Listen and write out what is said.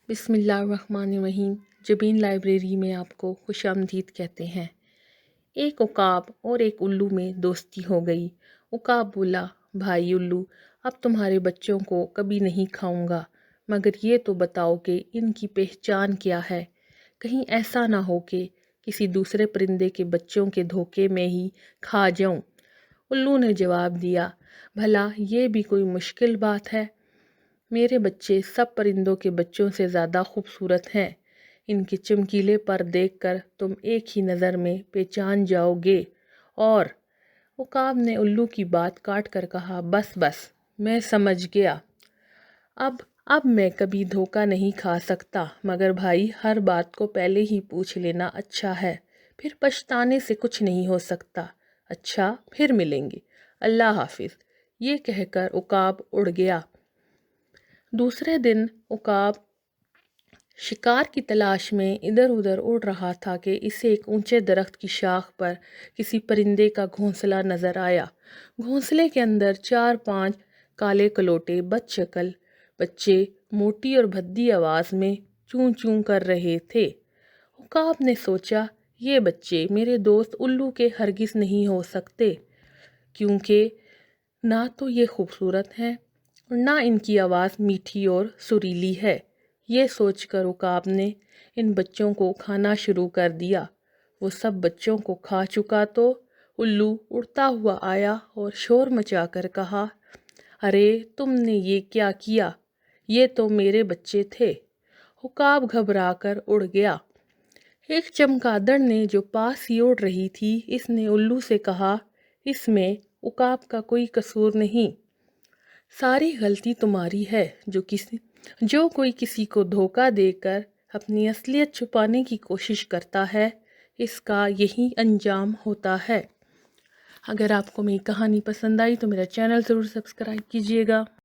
बिस्मिल्लाहिर्रहमानिर्रहीम। जबीन लाइब्रेरी में आपको खुश आमदीद कहते हैं। एक उकाब और एक उल्लू में दोस्ती हो गई। उकाब बोला, भाई उल्लू, अब तुम्हारे बच्चों को कभी नहीं खाऊंगा, मगर ये तो बताओ कि इनकी पहचान क्या है। कहीं ऐसा ना हो कि किसी दूसरे परिंदे के बच्चों के धोखे में ही खा जाऊं। उल्लू ने जवाब दिया, भला ये भी कोई मुश्किल बात है। मेरे बच्चे सब परिंदों के बच्चों से ज़्यादा खूबसूरत हैं। इनके चमकीले पर देखकर तुम एक ही नज़र में पहचान जाओगे। और उकाब ने उल्लू की बात काट कर कहा, बस बस, मैं समझ गया। अब मैं कभी धोखा नहीं खा सकता, मगर भाई हर बात को पहले ही पूछ लेना अच्छा है, फिर पछताने से कुछ नहीं हो सकता। अच्छा, फिर मिलेंगे, अल्लाह हाफिज़। ये कहकर उकाब उड़ गया। दूसरे दिन उकाब शिकार की तलाश में इधर उधर उड़ रहा था कि इसे एक ऊंचे दरख्त की शाख पर किसी परिंदे का घोंसला नजर आया। घोंसले के अंदर 4-5 काले कलोटे बदशक्ल बच्चे मोटी और भद्दी आवाज में चूं चूं कर रहे थे। उकाब ने सोचा, ये बच्चे मेरे दोस्त उल्लू के हरगिज नहीं हो सकते, क्योंकि ना तो ये खूबसूरत हैं और ना इनकी आवाज़ मीठी और सुरीली है। ये सोचकर उकाब ने इन बच्चों को खाना शुरू कर दिया। वो सब बच्चों को खा चुका तो उल्लू उड़ता हुआ आया और शोर मचाकर कहा, अरे तुमने ये क्या किया? ये तो मेरे बच्चे थे। उकाब घबराकर उड़ गया। एक चमगादड़ ने जो पास ही उड़ रही थी, इसने उल्लू से कहा, इसमें उकाब का कोई कसूर नहीं, सारी गलती तुम्हारी है। जो कोई किसी को धोखा देकर अपनी असलियत छुपाने की कोशिश करता है, इसका यही अंजाम होता है। अगर आपको मेरी कहानी पसंद आई तो मेरा चैनल ज़रूर सब्सक्राइब कीजिएगा।